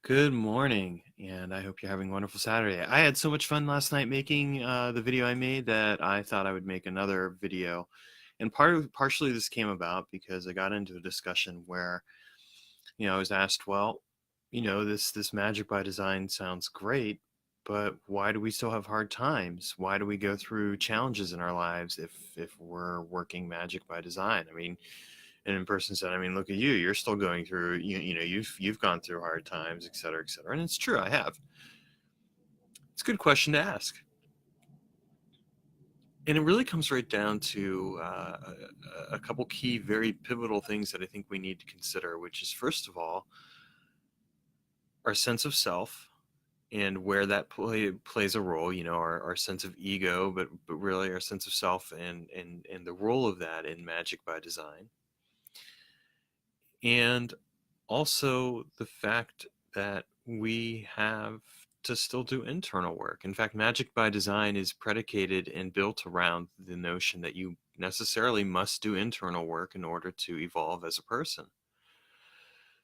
Good morning, and I hope you're having a wonderful Saturday. I had so much fun last night making the video I made that I thought I would make another video. And partially this came about because I got into a discussion where, I was asked, well, this Magic by Design sounds great, but why do we still have hard times? Why do we go through challenges in our lives if we're working Magic by Design? I mean, and in person said, I mean, look at you, you're still going through, you've gone through hard times, et cetera, et cetera. And it's true, I have. It's a good question to ask. And it really comes right down to a couple key, very pivotal things that I think we need to consider, which is, first of all, our sense of self and where that plays a role, our sense of ego, but really our sense of self and the role of that in Magic by Design. And also the fact that we have to still do internal work. In fact, Magic by Design is predicated and built around the notion that you necessarily must do internal work in order to evolve as a person.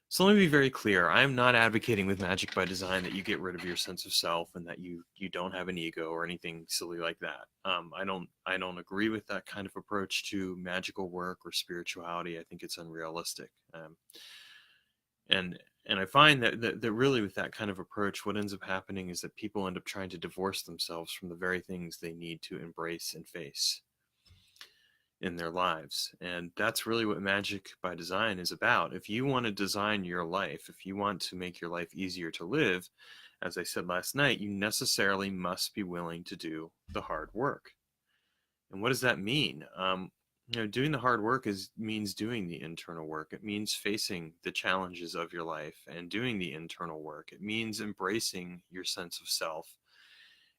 So let me be very clear. I am not advocating with Magic by Design that you get rid of your sense of self and that you don't have an ego or anything silly like that. I don't agree with that kind of approach to magical work or spirituality. I think it's unrealistic. And I find that really with that kind of approach, what ends up happening is that people end up trying to divorce themselves from the very things they need to embrace and face in their lives. And that's really what Magic by Design is about. If you want to design your life, if you want to make your life easier to live, as I said last night, you necessarily must be willing to do the hard work. And what does that mean? Doing the hard work means doing the internal work. It means facing the challenges of your life and doing the internal work. It means embracing your sense of self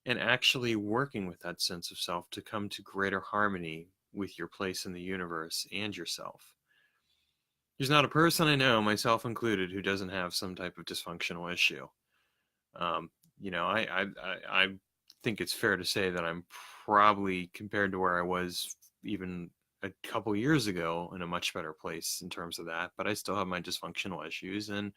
and actually working with that sense of self to come to greater harmony with your place in the universe and yourself. There's not a person I know, myself included, who doesn't have some type of dysfunctional issue. Um, I think it's fair to say that I'm probably, compared to where I was even a couple years ago, in a much better place in terms of that, but I still have my dysfunctional issues. And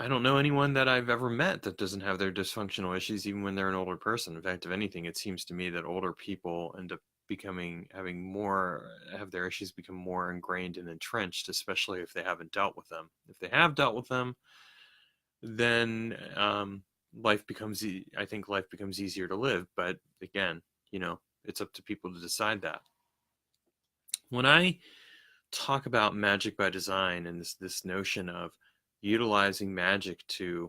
I don't know anyone that I've ever met that doesn't have their dysfunctional issues, even when they're an older person. In fact, if anything, it seems to me that older people end up have their issues become more ingrained and entrenched, especially if they haven't dealt with them. If they have dealt with them, then I think life becomes easier to live. But again, it's up to people to decide that. When I talk about Magic by Design and this notion of utilizing magic to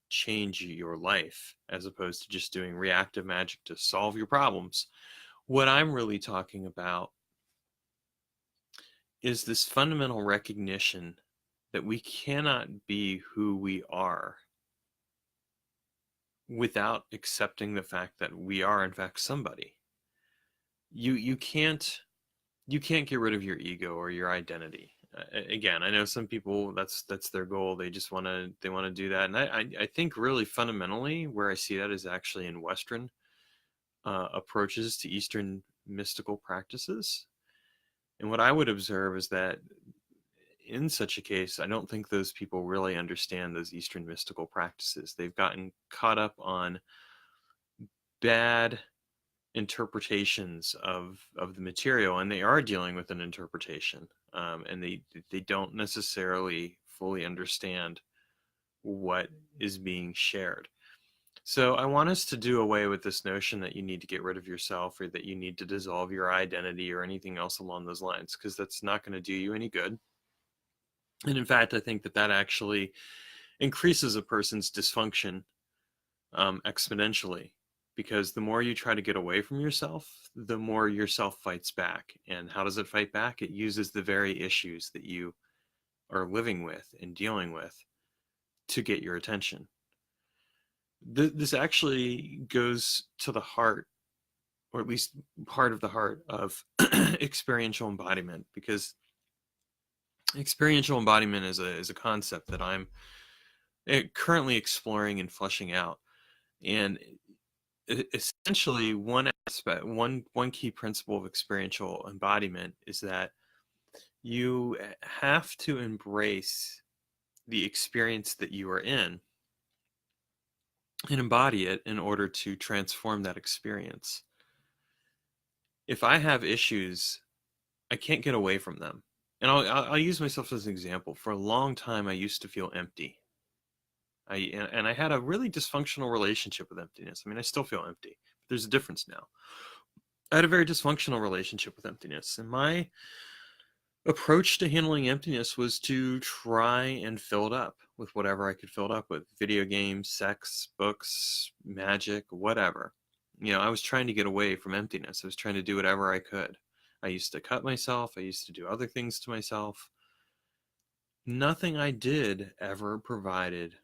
change your life as opposed to just doing reactive magic to solve your problems, what I'm really talking about is this fundamental recognition that we cannot be who we are without accepting the fact that we are in fact somebody. You can't get rid of your ego or your identity. Again, I know some people that's their goal. They want to do that, and I think really fundamentally where I see that is actually in Western approaches to Eastern mystical practices. And what I would observe is that in such a case, I don't think those people really understand those Eastern mystical practices. They've gotten caught up on bad interpretations of the material, and they are dealing with an interpretation, and they don't necessarily fully understand what is being shared. So I want us to do away with this notion that you need to get rid of yourself or that you need to dissolve your identity or anything else along those lines, because that's not going to do you any good. And in fact, I think that actually increases a person's dysfunction exponentially, because the more you try to get away from yourself, the more yourself fights back. And how does it fight back? It uses the very issues that you are living with and dealing with to get your attention. This actually goes to the heart, or at least part of the heart of experiential embodiment, because experiential embodiment is a concept that I'm currently exploring and fleshing out. And essentially, one key principle of experiential embodiment is that you have to embrace the experience that you are in and embody it in order to transform that experience. If I have issues, I can't get away from them. And I'll use myself as an example. For a long time, I used to feel empty. And I had a really dysfunctional relationship with emptiness. I mean, I still feel empty, but there's a difference now. I had a very dysfunctional relationship with emptiness, and my approach to handling emptiness was to try and fill it up with whatever I could fill it up with: video games, sex, books, magic, whatever. I was trying to get away from emptiness. I was trying to do whatever I could. I used to cut myself. I used to do other things to myself. Nothing I did ever provided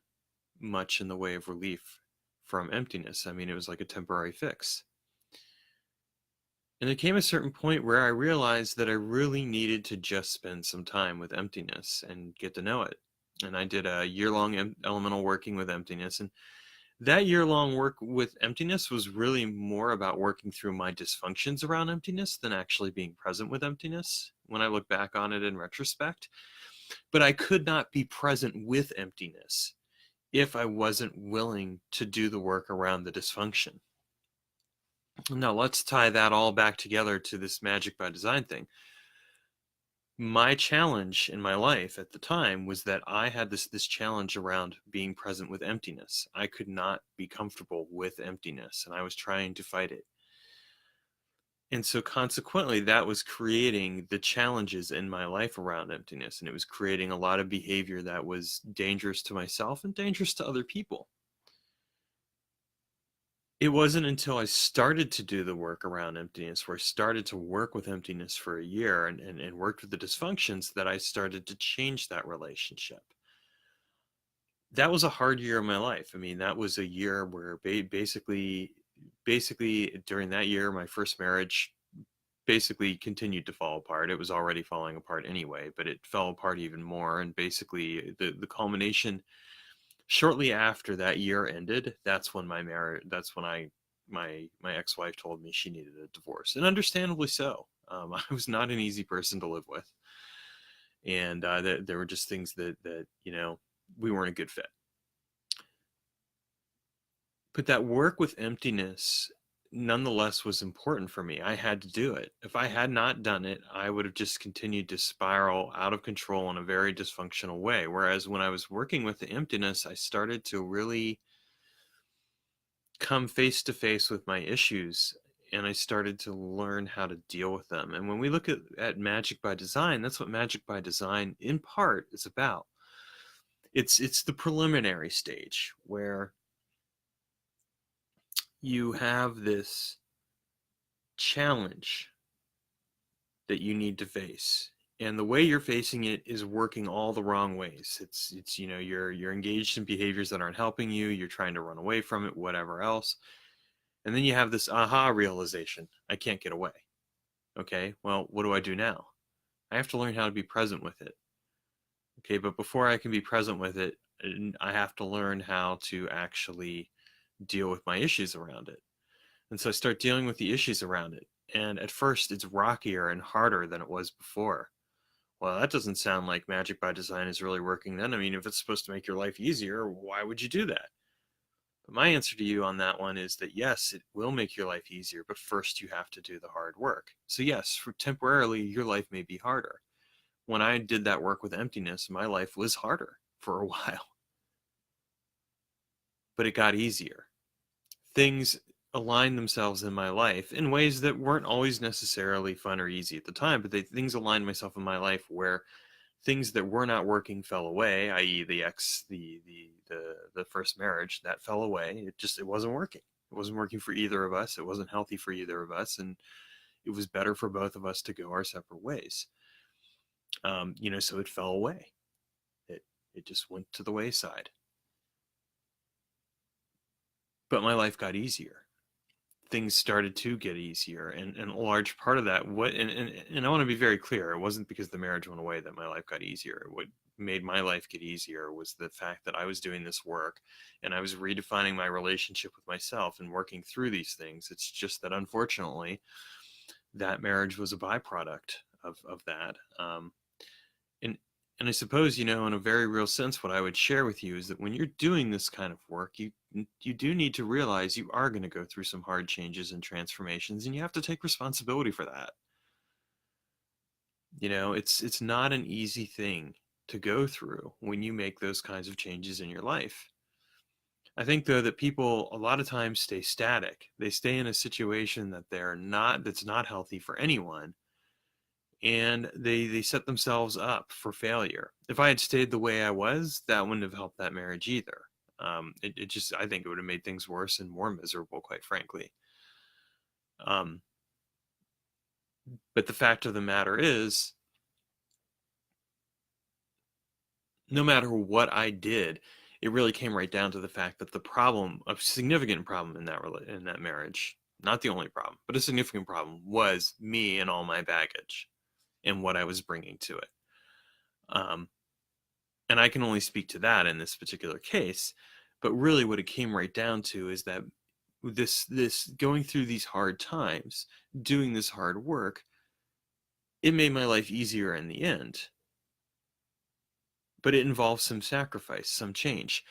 much in the way of relief from emptiness. I mean, it was like a temporary fix. And there came a certain point where I realized that I really needed to just spend some time with emptiness and get to know it. And I did a year-long elemental working with emptiness. And that year-long work with emptiness was really more about working through my dysfunctions around emptiness than actually being present with emptiness when I look back on it in retrospect. But I could not be present with emptiness if I wasn't willing to do the work around the dysfunction. Now, let's tie that all back together to this Magic by Design thing. My challenge in my life at the time was that I had this challenge around being present with emptiness. I could not be comfortable with emptiness, and I was trying to fight it. And so consequently, that was creating the challenges in my life around emptiness, and it was creating a lot of behavior that was dangerous to myself and dangerous to other people. It wasn't until I started to do the work around emptiness, where I started to work with emptiness for a year and worked with the dysfunctions, that I started to change that relationship. That was a hard year of my life. I mean, that was a year where basically during that year, my first marriage basically continued to fall apart. It was already falling apart anyway, but it fell apart even more. And basically the culmination, shortly after that year ended, that's when my ex-wife told me she needed a divorce, and understandably so. I was not an easy person to live with, and there were just things that we weren't a good fit. But that work with emptiness nonetheless was important for me. I had to do it. If I had not done it, I would have just continued to spiral out of control in a very dysfunctional way. Whereas when I was working with the emptiness, I started to really come face to face with my issues, and I started to learn how to deal with them. And when we look at Magic by Design, that's what Magic by Design in part is about. It's the preliminary stage where you have this challenge that you need to face, and the way you're facing it is working all the wrong ways. It's you're engaged in behaviors that aren't helping you, you're trying to run away from it, whatever else. And then you have this aha realization: I can't get away. Okay, well, what do I do now? I have to learn how to be present with it. Okay, but before I can be present with it, I have to learn how to actually deal with my issues around it. And so I start dealing with the issues around it. And at first, it's rockier and harder than it was before. Well, that doesn't sound like Magic by Design is really working then. I mean, if it's supposed to make your life easier, why would you do that? But my answer to you on that one is that yes, it will make your life easier, but first you have to do the hard work. So yes, for temporarily, your life may be harder. When I did that work with emptiness, my life was harder for a while, but it got easier. Things aligned themselves in my life in ways that weren't always necessarily fun or easy at the time, but things aligned myself in my life where things that were not working fell away, i.e. the first marriage, that fell away. It wasn't working. It wasn't working for either of us. It wasn't healthy for either of us, and it was better for both of us to go our separate ways. So it fell away. It just went to the wayside. But my life got easier. Things started to get easier, and a large part of that, and I want to be very clear, it wasn't because the marriage went away that my life got easier. What made my life get easier was the fact that I was doing this work, and I was redefining my relationship with myself and working through these things. It's just that unfortunately that marriage was a byproduct of that, and And I suppose, in a very real sense, what I would share with you is that when you're doing this kind of work, you do need to realize you are going to go through some hard changes and transformations, and you have to take responsibility for that. It's not an easy thing to go through when you make those kinds of changes in your life. I think though that people a lot of times stay static. They stay in a situation that's not healthy for anyone, and they set themselves up for failure. If I had stayed the way I was, that wouldn't have helped that marriage either. It just, I think it would have made things worse and more miserable, quite frankly. Um, but the fact of the matter is, no matter what I did, it really came right down to the fact that a significant problem in that marriage, not the only problem, but a significant problem, was me and all my baggage and what I was bringing to it. Um, and I can only speak to that in this particular case, but really what it came right down to is that this going through these hard times, doing this hard work, it made my life easier in the end. But it involves some sacrifice, some change.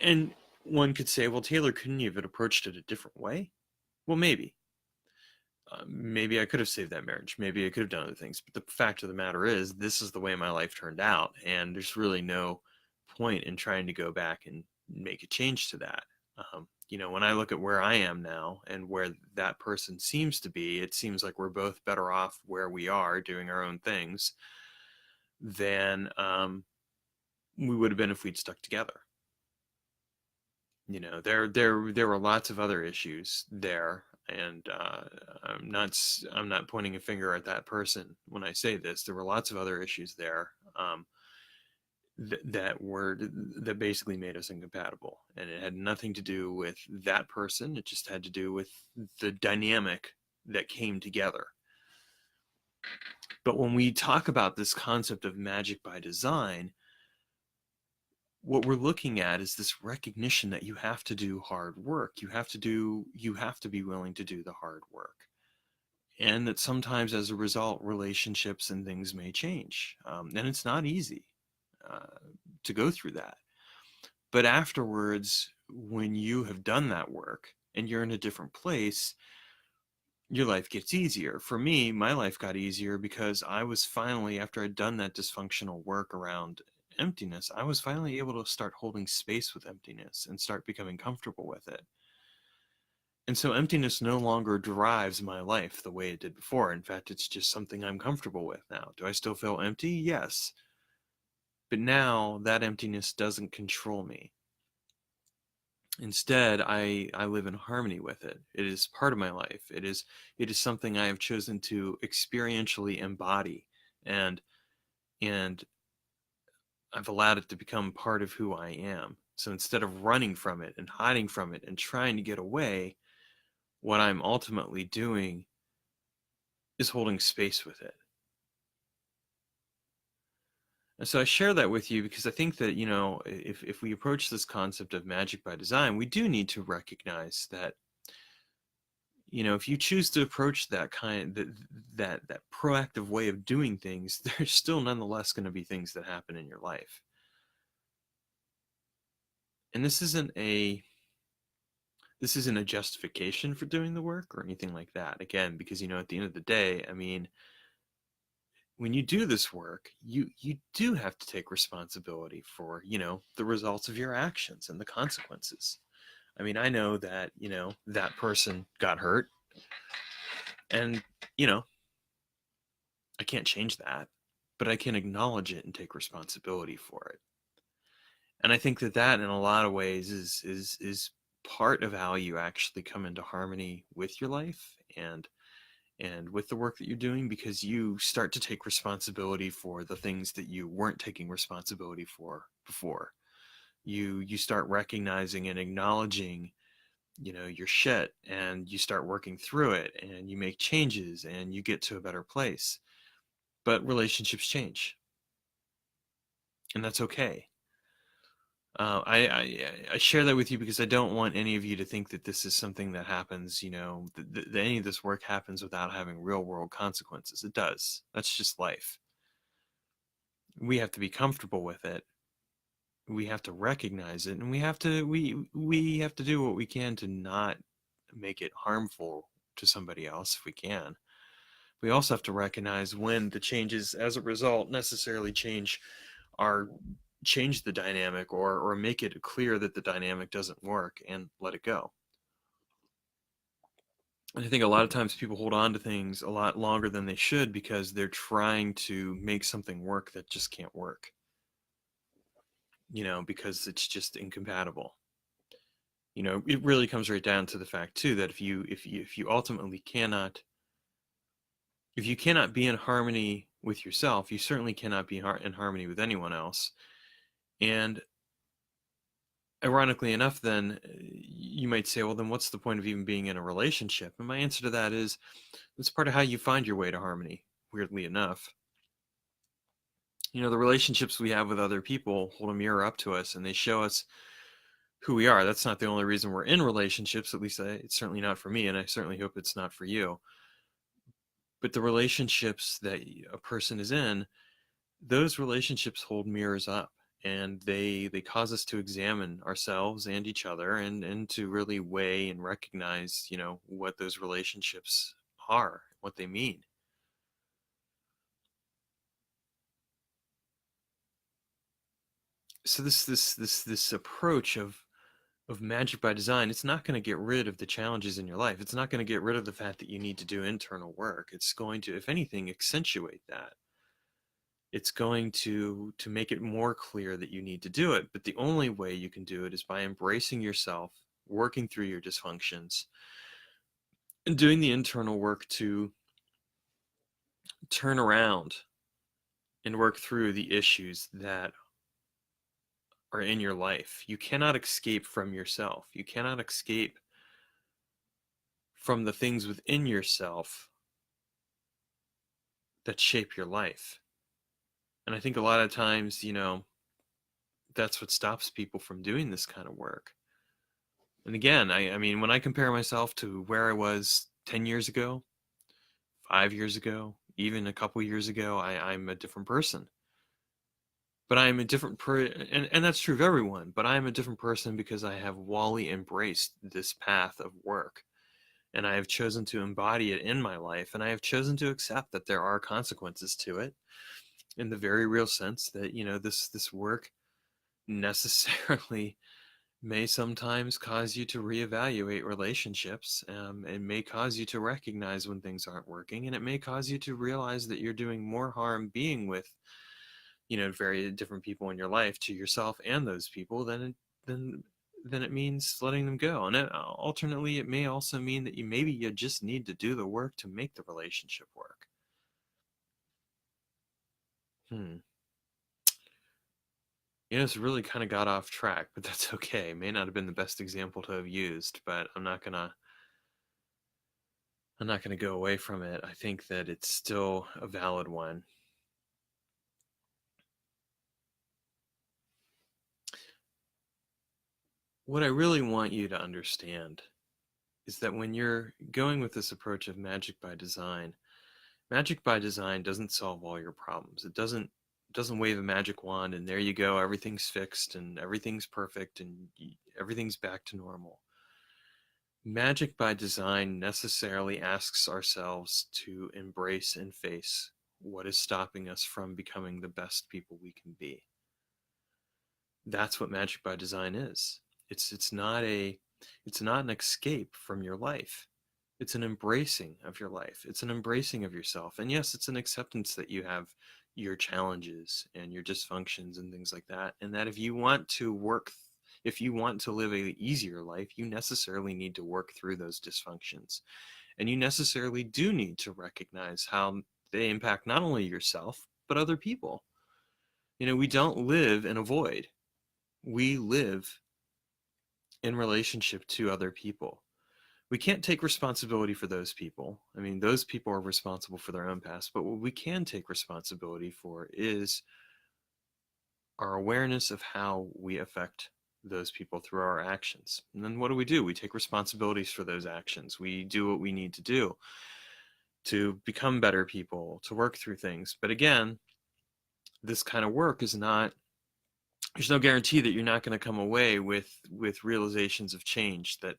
And one could say, well, Taylor, couldn't you have approached it a different way? Well, maybe. Maybe I could have saved that marriage. Maybe I could have done other things. But the fact of the matter is, this is the way my life turned out. And there's really no point in trying to go back and make a change to that. When I look at where I am now and where that person seems to be, it seems like we're both better off where we are doing our own things than we would have been if we'd stuck together. There were lots of other issues there, and I'm not pointing a finger at that person when I say this. There were lots of other issues there, that basically made us incompatible, and it had nothing to do with that person. It just had to do with the dynamic that came together. But when we talk about this concept of magic by design, what we're looking at is this recognition that you have to do hard work. You have to be willing to do the hard work. And that sometimes as a result, relationships and things may change. And it's not easy to go through that. But afterwards, when you have done that work and you're in a different place, your life gets easier. For me, my life got easier because I was finally, after I'd done that dysfunctional work around emptiness, I was finally able to start holding space with emptiness and start becoming comfortable with it. And so emptiness no longer drives my life the way it did before. In fact, it's just something I'm comfortable with now. Do I still feel empty? Yes. But now that emptiness doesn't control me. Instead, I live in harmony with it. It is part of my life. It is something I have chosen to experientially embody, and I've allowed it to become part of who I am. So instead of running from it and hiding from it and trying to get away, what I'm ultimately doing is holding space with it. And so I share that with you because I think that, if we approach this concept of magic by design, we do need to recognize that, if you choose to approach that proactive way of doing things, there's still nonetheless going to be things that happen in your life. And this isn't a justification for doing the work or anything like that. Again, because, at the end of the day, I mean, when you do this work, you do have to take responsibility for, the results of your actions and the consequences. I mean, I know that, that person got hurt, and, I can't change that, but I can acknowledge it and take responsibility for it. And I think that in a lot of ways is part of how you actually come into harmony with your life and with the work that you're doing, because you start to take responsibility for the things that you weren't taking responsibility for before. You start recognizing and acknowledging, your shit, and you start working through it, and you make changes, and you get to a better place. But relationships change, and that's okay. I share that with you because I don't want any of you to think that this is something that happens, that any of this work happens without having real world consequences. It does. That's just life. we have to be comfortable with it. We have to recognize it, and we have to do what we can to not make it harmful to somebody else if we can. We also have to recognize when the changes as a result necessarily our change the dynamic, or make it clear that the dynamic doesn't work, and let it go. And I think a lot of times people hold on to things a lot longer than they should because they're trying to make something work that just can't work, because it's just incompatible. It really comes right down to the fact too that if you ultimately cannot, if you cannot be in harmony with yourself, you certainly cannot be in harmony with anyone else. And ironically enough, then you might say, well, then what's the point of even being in a relationship? And my answer to that is, it's part of how you find your way to harmony, weirdly enough. The relationships we have with other people hold a mirror up to us, and they show us who we are. That's not the only reason we're in relationships, at least it's certainly not for me, and I certainly hope it's not for you. But the relationships that a person is in, those relationships hold mirrors up, and they cause us to examine ourselves and each other, and to really weigh and recognize what those relationships are, what they mean. So this approach of magic by design, it's not going to get rid of the challenges in your life. It's not going to get rid of the fact that you need to do internal work. It's going to, if anything, accentuate that. It's going to make it more clear that you need to do it. But the only way you can do it is by embracing yourself, working through your dysfunctions, and doing the internal work to turn around and work through the issues that are in your life. You cannot escape from yourself. You cannot escape from the things within yourself that shape your life. And I think a lot of times, that's what stops people from doing this kind of work. And again, I mean, when I compare myself to where I was 10 years ago, 5 years ago, even a couple years ago, I'm a different person. But I'm a different and that's true of everyone, but I'm a different person because I have wholly embraced this path of work. And I have chosen to embody it in my life, and I have chosen to accept that there are consequences to it, in the very real sense that this work necessarily may sometimes cause you to reevaluate relationships. It may cause you to recognize when things aren't working, and it may cause you to realize that you're doing more harm being with very different people in your life, to yourself and those people, than it means letting them go. And alternately, it may also mean that you just need to do the work to make the relationship work. It's really kind of got off track, but that's okay. May not have been the best example to have used, but I'm not gonna go away from it. I think that it's still a valid one. What I really want you to understand is that when you're going with this approach of magic by design doesn't solve all your problems. It doesn't wave a magic wand and there you go, everything's fixed and everything's perfect and everything's back to normal. Magic by design necessarily asks ourselves to embrace and face what is stopping us from becoming the best people we can be. That's what magic by design is. It's not an escape from your life. It's an embracing of your life. It's an embracing of yourself. And yes, it's an acceptance that you have your challenges and your dysfunctions and things like that. And that if you want to live a easier life, you necessarily need to work through those dysfunctions. And you necessarily do need to recognize how they impact not only yourself, but other people. We don't live in a void. We live in relationship to other people. We can't take responsibility for those people. I mean, those people are responsible for their own past, but what we can take responsibility for is our awareness of how we affect those people through our actions. And then what do? We take responsibilities for those actions. We do what we need to do to become better people, to work through things. But again, this kind of work is not, there's no guarantee that you're not going to come away with realizations of change that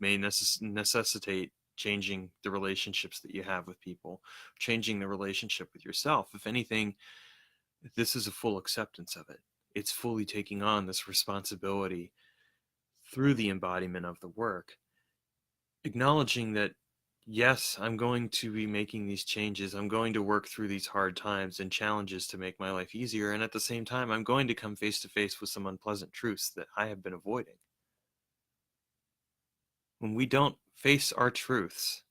may necessitate changing the relationships that you have with people, changing the relationship with yourself. If anything, this is a full acceptance of it. It's fully taking on this responsibility through the embodiment of the work, acknowledging that, yes, I'm going to be making these changes. I'm going to work through these hard times and challenges to make my life easier. And at the same time, I'm going to come face to face with some unpleasant truths that I have been avoiding. When we don't face our truths,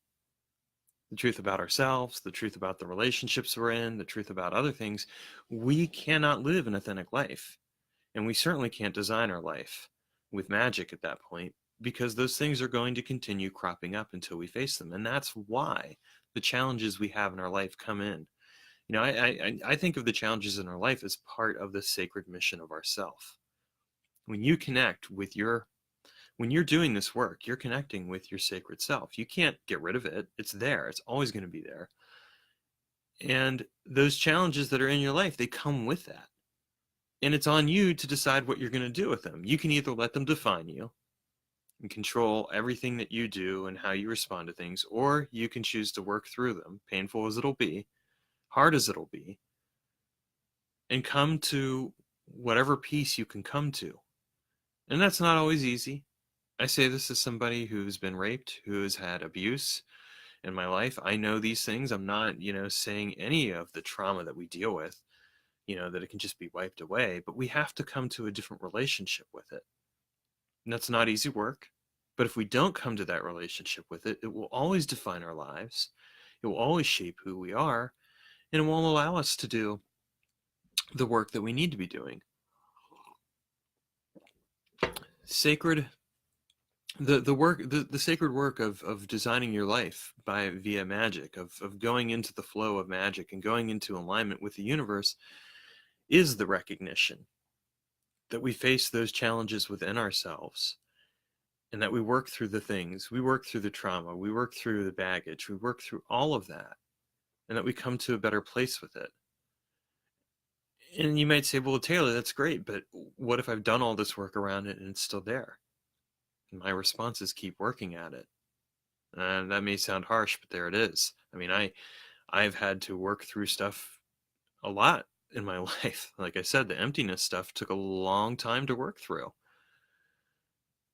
the truth about ourselves, the truth about the relationships we're in, the truth about other things, we cannot live an authentic life. And we certainly can't design our life with magic at that point, because those things are going to continue cropping up until we face them. And that's why the challenges we have in our life come in. You know, I think of the challenges in our life as part of the sacred mission of ourself. When you connect with when you're doing this work, you're connecting with your sacred self. You can't get rid of it. It's there. It's always going to be there. And those challenges that are in your life, they come with that. And it's on you to decide what you're going to do with them. You can either let them define you and control everything that you do and how you respond to things, or you can choose to work through them, painful as it'll be, hard as it'll be, and come to whatever peace you can come to. And that's not always easy. I say this as somebody who's been raped, who has had abuse in my life. I know these things. I'm not, saying any of the trauma that we deal with, that it can just be wiped away, but we have to come to a different relationship with it. And that's not easy work. But if we don't come to that relationship with it, it will always define our lives. It will always shape who we are, and it won't allow us to do the work that we need to be doing. Sacred, the sacred work of designing your life via magic, of going into the flow of magic and going into alignment with the universe, is the recognition that we face those challenges within ourselves, and that we work through the things, we work through the trauma, we work through the baggage, we work through all of that, and that we come to a better place with it. And you might say, well, Taylor, that's great, but what if I've done all this work around it and it's still there? And my response is keep working at it. And that may sound harsh, but there it is. I mean, I've had to work through stuff a lot in my life. Like I said, the emptiness stuff took a long time to work through.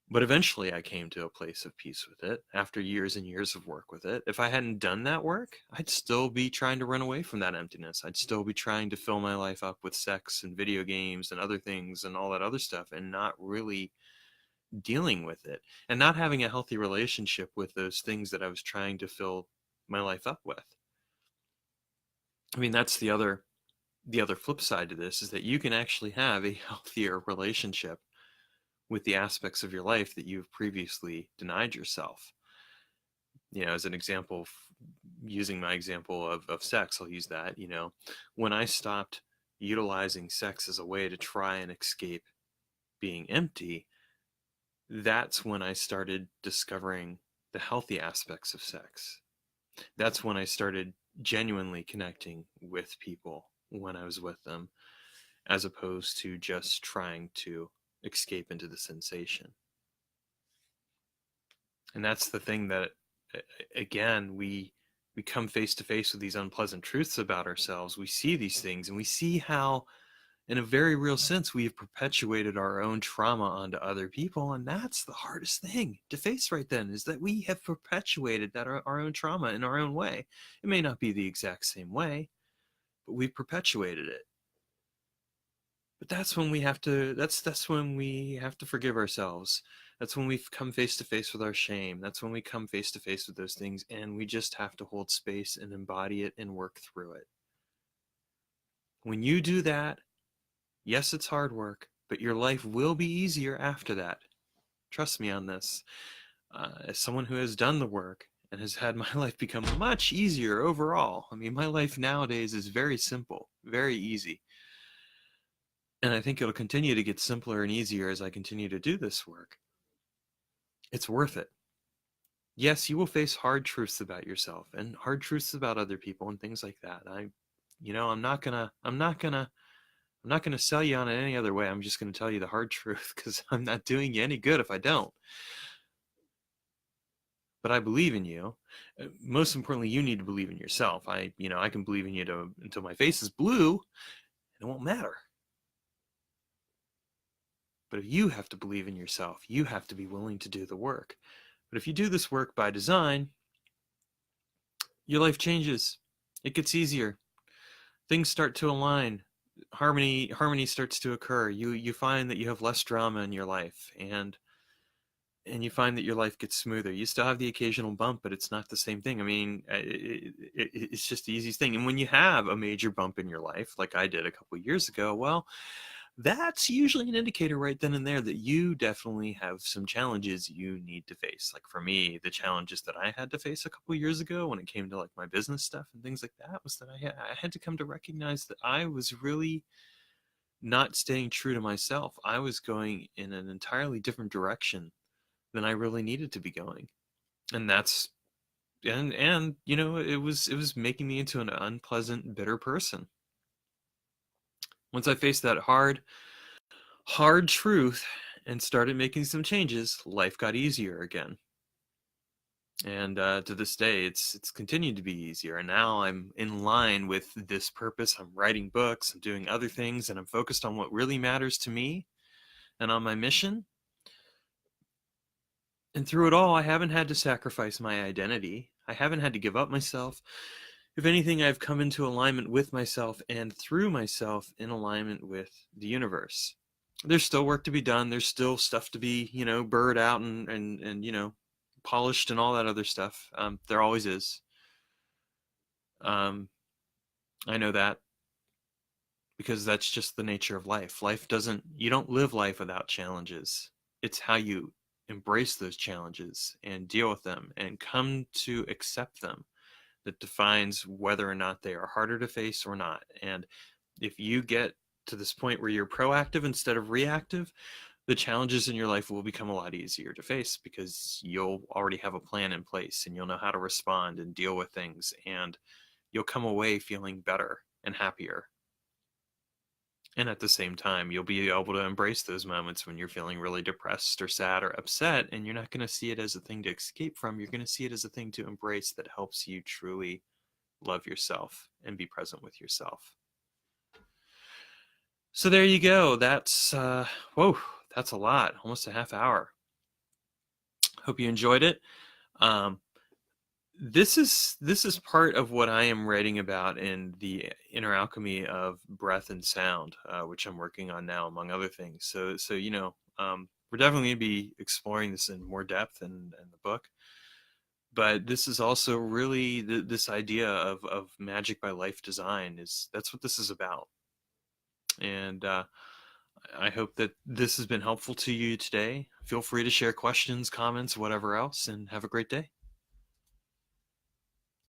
But eventually I came to a place of peace with it after years and years of work with it. If I hadn't done that work, I'd still be trying to run away from that emptiness. I'd still be trying to fill my life up with sex and video games and other things and all that other stuff, and not really dealing with it, and not having a healthy relationship with those things that I was trying to fill my life up with. I mean, that's the other flip side to this, is that you can actually have a healthier relationship with the aspects of your life that you've previously denied yourself. As an example, using my example of sex, I'll use that. When I stopped utilizing sex as a way to try and escape being empty, that's when I started discovering the healthy aspects of sex. That's when I started genuinely connecting with people when I was with them, as opposed to just trying to escape into the sensation. And that's the thing that, again, we come face to face with these unpleasant truths about ourselves. We see these things and we see how, in a very real sense, we have perpetuated our own trauma onto other people. And that's the hardest thing to face right then, is that we have perpetuated that our own trauma in our own way. It may not be the exact same way, but we've perpetuated it. But that's when we have to, that's when we have to forgive ourselves. That's when we come face to face with our shame. That's when we come face to face with those things, and we just have to hold space and embody it and work through it. When you do that, yes, it's hard work, but your life will be easier after that. Trust me on this. As someone who has done the work and has had my life become much easier overall. I mean, my life nowadays is very simple, very easy. And I think it'll continue to get simpler and easier as I continue to do this work. It's worth it. Yes, you will face hard truths about yourself and hard truths about other people and things like that. I'm not gonna I'm not going to sell you on it any other way. I'm just going to tell you the hard truth because I'm not doing you any good if I don't. But I believe in you. Most importantly, you need to believe in yourself. I can believe in you until my face is blue, and it won't matter. But if you have to believe in yourself, you have to be willing to do the work. But if you do this work by design, your life changes. It gets easier. Things start to align. Harmony starts to occur. You find that you have less drama in your life, and you find that your life gets smoother. You still have the occasional bump, but it's not the same thing. I mean, it's just the easiest thing. And when you have a major bump in your life, like I did a couple of years ago, well, that's usually an indicator right then and there that you definitely have some challenges you need to face. Like for me, the challenges that I had to face a couple of years ago when it came to like my business stuff and things like that was that I had to come to recognize that I was really not staying true to myself. I was going in an entirely different direction than I really needed to be going. And that's and it was making me into an unpleasant, bitter person. Once I faced that hard truth and started making some changes, life got easier again. And to this day, it's continued to be easier. And now I'm in line with this purpose. I'm writing books, I'm doing other things, and I'm focused on what really matters to me and on my mission. And through it all, I haven't had to sacrifice my identity. I haven't had to give up myself. If anything, I've come into alignment with myself and through myself in alignment with the universe. There's still work to be done. There's still stuff to be, burred out and polished and all that other stuff. There always is. Um, I know that because that's just the nature of life. You don't live life without challenges. It's how you embrace those challenges and deal with them and come to accept them that defines whether or not they are harder to face or not. And if you get to this point where you're proactive instead of reactive, the challenges in your life will become a lot easier to face because you'll already have a plan in place and you'll know how to respond and deal with things, and you'll come away feeling better and happier. And at the same time, you'll be able to embrace those moments when you're feeling really depressed or sad or upset, and you're not going to see it as a thing to escape from. You're going to see it as a thing to embrace that helps you truly love yourself and be present with yourself. So there you go. That's that's a lot, almost a half hour. Hope you enjoyed it. This is part of what I am writing about in the inner alchemy of breath and sound, which I'm working on now, among other things. So we're definitely going to be exploring this in more depth in the book. But this is also really this idea of magic by life design. That's what this is about. And I hope that this has been helpful to you today. Feel free to share questions, comments, whatever else, and have a great day.